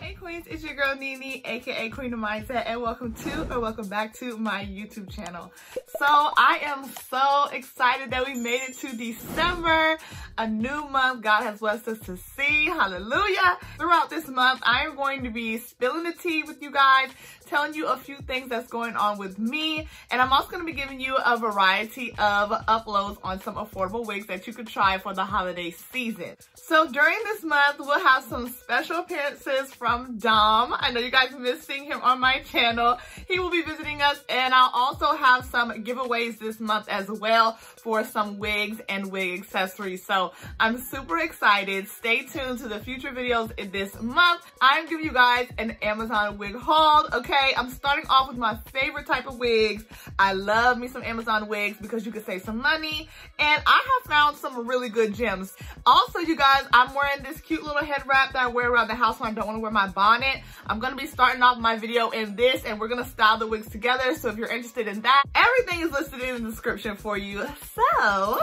Hey Queens, it's your girl Nene, aka Queendom Mindset, and welcome back to my YouTube channel. So I am so excited that we made it to December, a new month God has blessed us to see. Hallelujah. Throughout this month, I am going to be spilling the tea with you guys, telling you a few things that's going on with me, and I'm also going to be giving you a variety of uploads on some affordable wigs that you could try for the holiday season. So during this month, we'll have some special appearances from Dom. I know you guys miss seeing him on my channel. He will be visiting us, and I'll also have some giveaways this month as well for some wigs and wig accessories. So I'm super excited. Stay tuned to the future videos in this month. I'm giving you guys an Amazon wig haul, okay? I'm starting off with my favorite type of wigs. I love me some Amazon wigs because you can save some money, and I have found some really good gems. Also, you guys, I'm wearing this cute little head wrap that I wear around the house when I don't want to wear my bonnet. I'm going to be starting off my video in this, and we're going to style the wigs together. So if you're interested in that, everything is listed in the description for you. So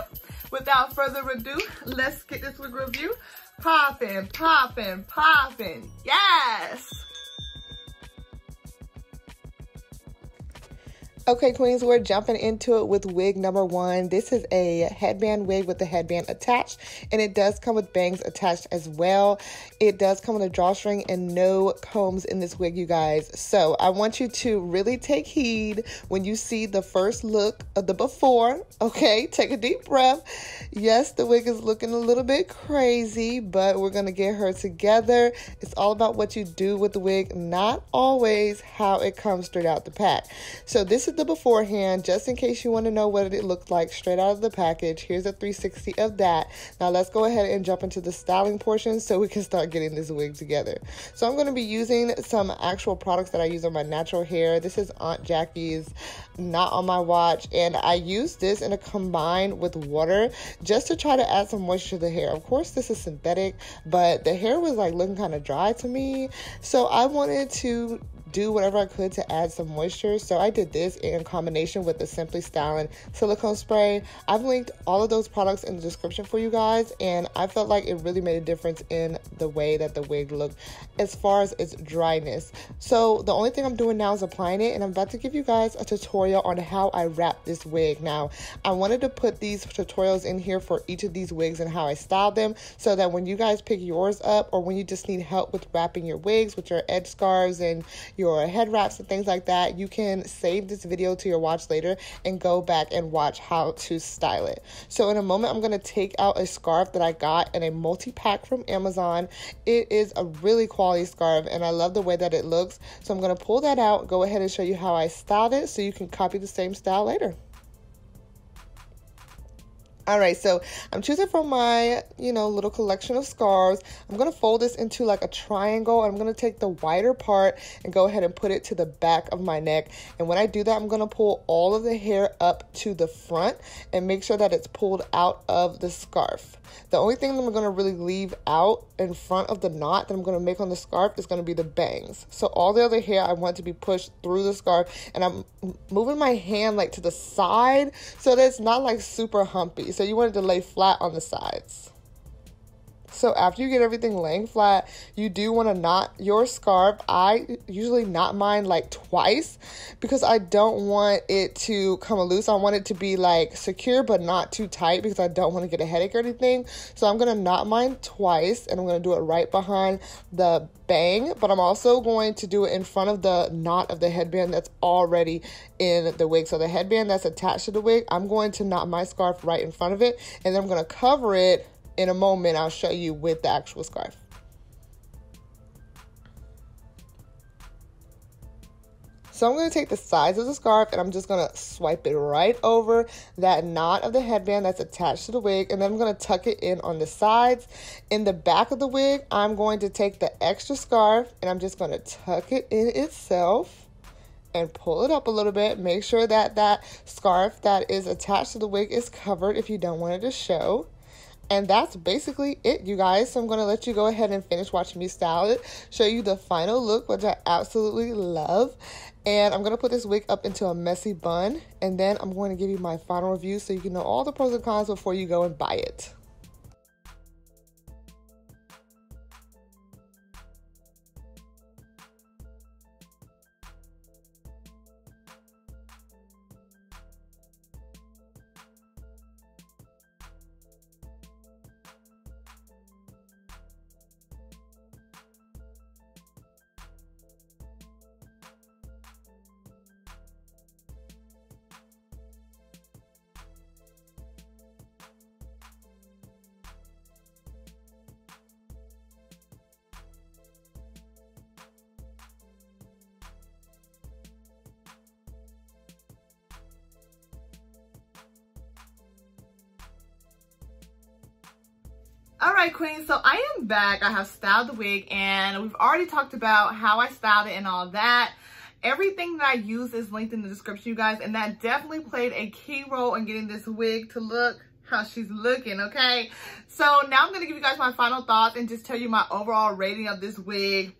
without further ado, let's get this wig review poppin', poppin', poppin'. Yes! Okay, Queens, we're jumping into it with wig number one. This is a headband wig with the headband attached, and it does come with bangs attached as well. It does come with a drawstring and no combs in this wig, you guys. So I want you to really take heed when you see the first look of the before, okay? Take a deep breath. Yes, the wig is looking a little bit crazy, but we're going to get her together. It's all about what you do with the wig, not always how it comes straight out the pack. So this is the beforehand, just in case you want to know what it looked like straight out of the package. Here's a 360 of that. Now let's go ahead and jump into the styling portion so we can start getting this wig together. So I'm going to be using some actual products that I use on my natural hair. This is Aunt Jackie's Not On My Watch, and I use this in a combined with water just to try to add some moisture to the hair. Of course, this is synthetic, but the hair was like looking kind of dry to me, so I wanted to do whatever I could to add some moisture. So I did this in combination with the Simply Styling silicone spray. I've linked all of those products in the description for you guys, and I felt like it really made a difference in the way that the wig looked as far as its dryness. So the only thing I'm doing now is applying it, and I'm about to give you guys a tutorial on how I wrap this wig. Now, I wanted to put these tutorials in here for each of these wigs and how I styled them, so that when you guys pick yours up, or when you just need help with wrapping your wigs with your edge scarves and your head wraps and things like that, you can save this video to your watch later and go back and watch how to style it. So in a moment, I'm going to take out a scarf that I got in a multi-pack from Amazon. It is a really quality scarf, and I love the way that it looks. So I'm going to pull that out, go ahead and show you how I styled it so you can copy the same style later. All right, so I'm choosing from my, little collection of scarves. I'm going to fold this into like a triangle. I'm going to take the wider part and go ahead and put it to the back of my neck. And when I do that, I'm going to pull all of the hair up to the front and make sure that it's pulled out of the scarf. The only thing that I'm going to really leave out in front of the knot that I'm going to make on the scarf is going to be the bangs. So all the other hair I want to be pushed through the scarf, and I'm moving my hand like to the side so that it's not like super humpy. So you want it to lay flat on the sides. So after you get everything laying flat, you do want to knot your scarf. I usually knot mine like twice because I don't want it to come loose. I want it to be like secure but not too tight because I don't want to get a headache or anything. So I'm going to knot mine twice, and I'm going to do it right behind the bang, but I'm also going to do it in front of the knot of the headband that's already in the wig. So the headband that's attached to the wig, I'm going to knot my scarf right in front of it, and then I'm going to cover it. In a moment, I'll show you with the actual scarf. So I'm going to take the sides of the scarf, and I'm just going to swipe it right over that knot of the headband that's attached to the wig, and then I'm going to tuck it in on the sides. In the back of the wig, I'm going to take the extra scarf, and I'm just going to tuck it in itself and pull it up a little bit. Make sure that that scarf that is attached to the wig is covered if you don't want it to show. And that's basically it, you guys. So I'm going to let you go ahead and finish watching me style it, show you the final look, which I absolutely love. And I'm going to put this wig up into a messy bun, and then I'm going to give you my final review so you can know all the pros and cons before you go and buy it. All right, queens, so I am back. I have styled the wig and we've already talked about how I styled it and all that. Everything that I use is linked in the description, you guys, and that definitely played a key role in getting this wig to look how she's looking, okay? So now I'm gonna give you guys my final thoughts and just tell you my overall rating of this wig.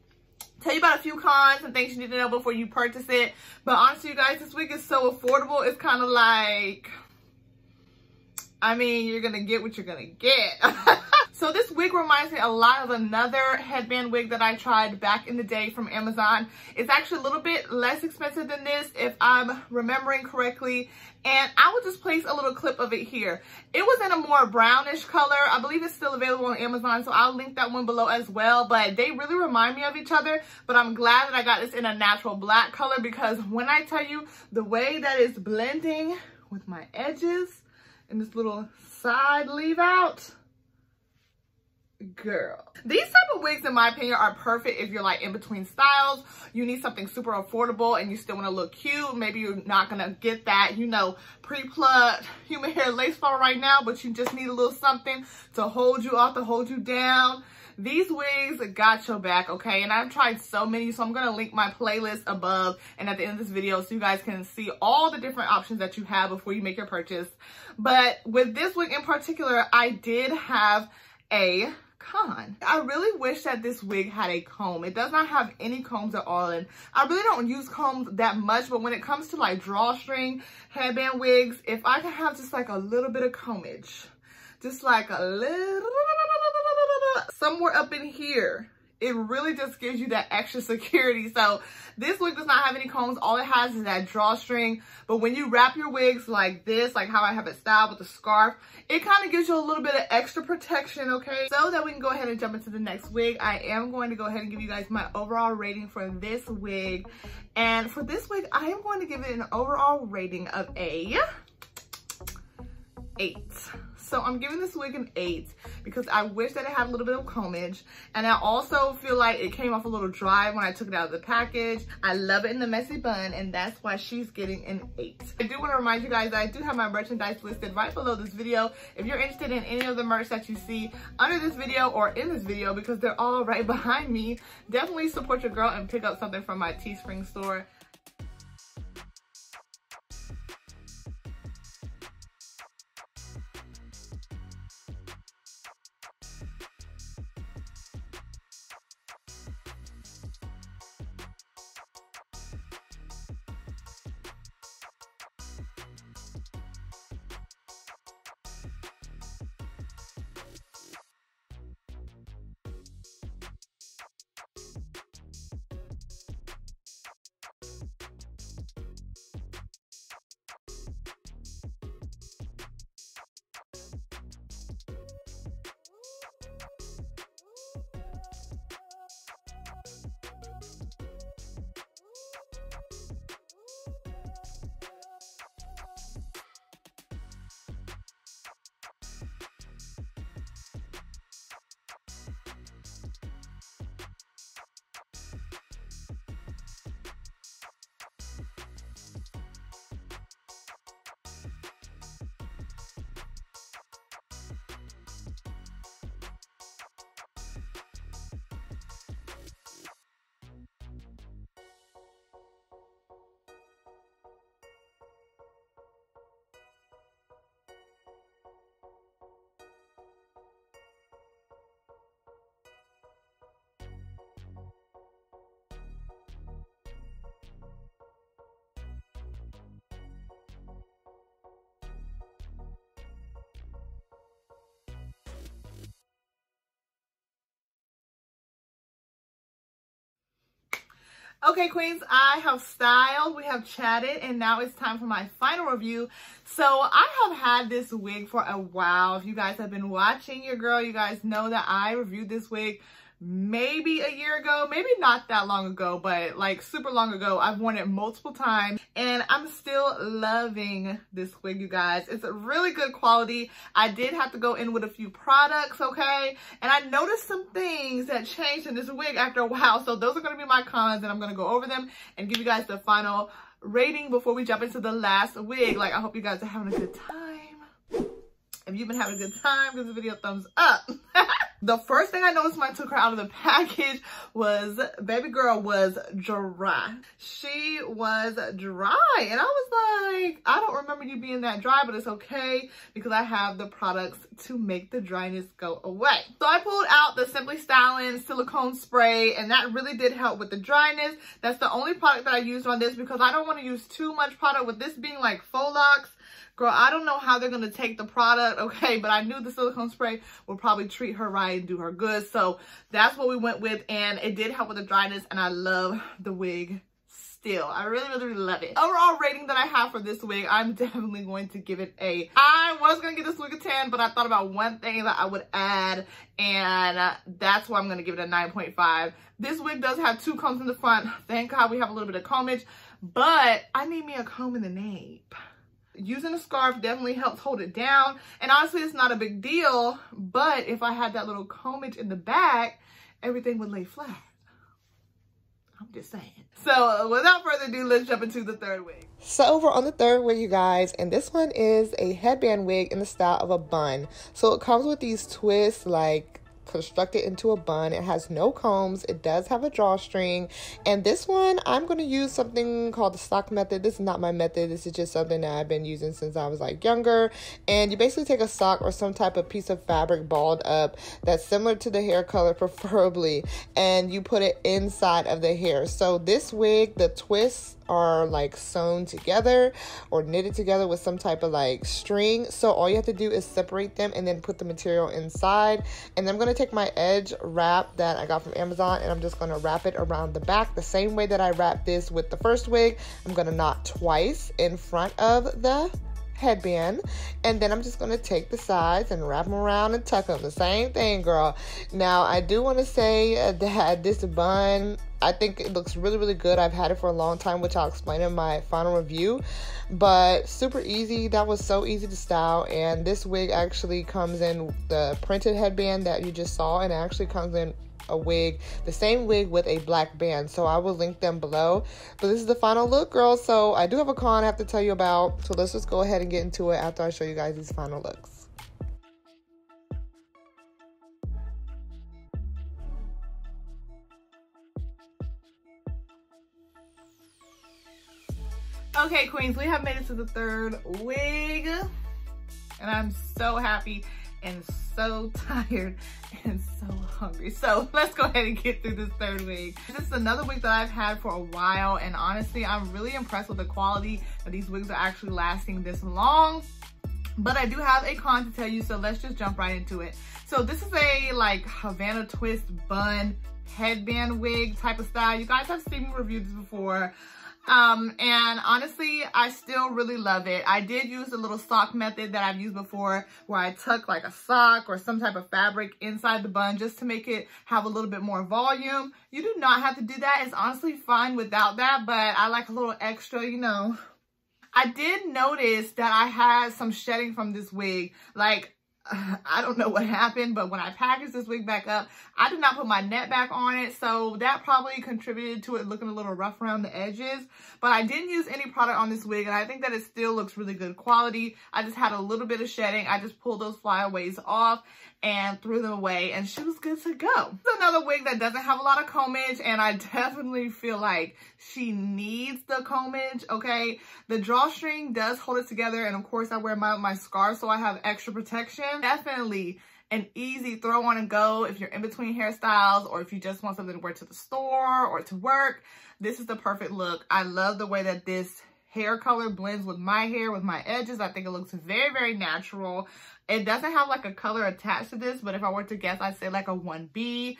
Tell you about a few cons and things you need to know before you purchase it. But honestly, you guys, this wig is so affordable. It's kind of like, I mean, you're gonna get what you're gonna get. So this wig reminds me a lot of another headband wig that I tried back in the day from Amazon. It's actually a little bit less expensive than this if I'm remembering correctly. And I will just place a little clip of it here. It was in a more brownish color. I believe it's still available on Amazon, so I'll link that one below as well. But they really remind me of each other. But I'm glad that I got this in a natural black color, because when I tell you the way that it's blending with my edges and this little side leave out, girl. These type of wigs, in my opinion, are perfect if you're like in between styles. You need something super affordable and you still want to look cute. Maybe you're not gonna get that, you know, pre-plucked human hair lace front right now, but you just need a little something to hold you off, to hold you down. These wigs got your back, okay? And I've tried so many, so I'm gonna link my playlist above and at the end of this video so you guys can see all the different options that you have before you make your purchase. But with this wig in particular, I did have a con. I really wish that this wig had a comb. It does not have any combs at all, and I really don't use combs that much, but when it comes to like drawstring headband wigs, if I can have just like a little bit of combage, just like a little somewhere up in here, it really just gives you that extra security. So this wig does not have any combs. All it has is that drawstring. But when you wrap your wigs like this, like how I have it styled with the scarf, it kind of gives you a little bit of extra protection, okay? So that we can go ahead and jump into the next wig, I am going to go ahead and give you guys my overall rating for this wig. And for this wig, I am going to give it an overall rating of a 8. So I'm giving this wig an 8 because I wish that it had a little bit of combage. And I also feel like it came off a little dry when I took it out of the package. I love it in the messy bun, and that's why she's getting an 8. I do want to remind you guys that I do have my merchandise listed right below this video. If you're interested in any of the merch that you see under this video or in this video, because they're all right behind me, definitely support your girl and pick up something from my Teespring store. Okay, queens, I have styled, we have chatted, and now it's time for my final review. So I have had this wig for a while. If you guys have been watching your girl, you guys know that I reviewed this wig maybe a year ago, maybe not that long ago, but like super long ago. I've worn it multiple times and I'm still loving this wig, you guys. It's a really good quality. I did have to go in with a few products, okay? And I noticed some things that changed in this wig after a while. So those are going to be my cons, and I'm going to go over them and give you guys the final rating before we jump into the last wig. Like, I hope you guys are having a good time. If you've been having a good time, give this video a thumbs up. The first thing I noticed when I took her out of the package was baby girl was dry. She was dry. And I was like, I don't remember you being that dry, but it's okay because I have the products to make the dryness go away. So I pulled out the Simply Styling silicone spray, and that really did help with the dryness. That's the only product that I used on this because I don't want to use too much product with this being like faux locks. Girl, I don't know how they're going to take the product, okay? But I knew the silicone spray would probably treat her right and do her good. So that's what we went with, and it did help with the dryness, and I love the wig still. I really, really, really love it. Overall rating that I have for this wig, I'm definitely going to give it a... I was going to give this wig a 10, but I thought about one thing that I would add, and that's why I'm going to give it a 9.5. This wig does have 2 combs in the front. Thank God we have a little bit of combage, but I need me a comb in the nape. Using a scarf definitely helps hold it down. And honestly, it's not a big deal. But if I had that little combage in the back, everything would lay flat. I'm just saying. So without further ado, let's jump into the third wig. So we're on the third wig, you guys. And this one is a headband wig in the style of a bun. So it comes with these twists, like constructed into a bun. It has no combs. It does have a drawstring, and this one I'm going to use something called the stock method. This is not my method. This is just something that I've been using since I was like younger. And you basically take a sock or some type of piece of fabric balled up that's similar to the hair color preferably, and you put it inside of the hair. So this wig, the twists are like sewn together or knitted together with some type of like string. So all you have to do is separate them and then put the material inside. And then I'm going to take my edge wrap that I got from Amazon, and I'm just going to wrap it around the back the same way that I wrapped this with the first wig. I'm going to knot twice in front of the headband, and then I'm just going to take the sides and wrap them around and tuck them. The same thing, girl. Now I do want to say that this bun, I think it looks really, really good. I've had it for a long time, which I'll explain in my final review, but super easy. That was so easy to style. And this wig actually comes in the printed headband that you just saw, and it actually comes in a wig, the same wig with a black band. So I will link them below. But this is the final look, girl. So I do have a con I have to tell you about. So let's just go ahead and get into it after I show you guys these final looks. Okay, queens, we have made it to the third wig, and I'm so happy and so tired and so hungry. So let's go ahead and get through this third wig. This is another wig that I've had for a while, and honestly, I'm really impressed with the quality that these wigs are actually lasting this long. But I do have a con to tell you, so let's just jump right into it. So this is a like Havana twist bun headband wig type of style. You guys have seen me review this before. And honestly, I still really love it. I did use the little sock method that I've used before, where I tuck like a sock or some type of fabric inside the bun just to make it have a little bit more volume. You do not have to do that. It's honestly fine without that, but I like a little extra, you know. I did notice that I had some shedding from this wig. Like, I don't know what happened, but when I packaged this wig back up, I did not put my net back on it, so that probably contributed to it looking a little rough around the edges. But I didn't use any product on this wig, and I think that it still looks really good quality. I just had a little bit of shedding. I just pulled those flyaways off and threw them away, and she was good to go. This is another wig that doesn't have a lot of combage, and I definitely feel like she needs the combage, okay? The drawstring does hold it together, and of course I wear my scarf, so I have extra protection. Definitely an easy throw on and go if you're in between hairstyles, or if you just want something to wear to the store or to work. This is the perfect look. I love the way that this hair color blends with my hair, with my edges. I think it looks very, very natural. It doesn't have like a color attached to this, but if I were to guess, I'd say like a 1B,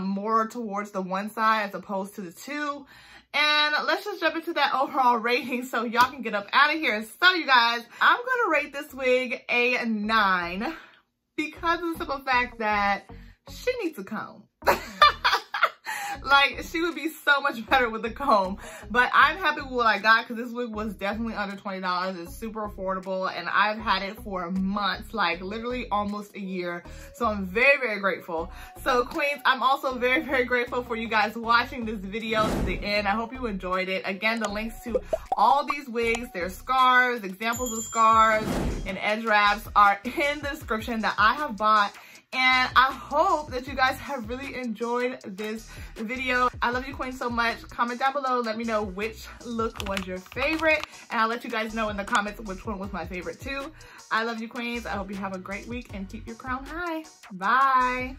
more towards the one side as opposed to the two. And let's just jump into that overall rating so y'all can get up out of here. So you guys, I'm gonna rate this wig a 9 because of the simple fact that she needs a comb. Like, she would be so much better with the comb. But I'm happy with what I got because this wig was definitely under $20. It's super affordable and I've had it for months, like literally almost a year. So I'm very, very grateful. So queens, I'm also very, very grateful for you guys watching this video to the end. I hope you enjoyed it. Again, the links to all these wigs, their scarves, examples of scarves, and edge wraps are in the description that I have bought. And I hope that you guys have really enjoyed this video. I love you queens so much. Comment down below, let me know which look was your favorite, and I'll let you guys know in the comments which one was my favorite too. I love you queens. I hope you have a great week and keep your crown high. Bye.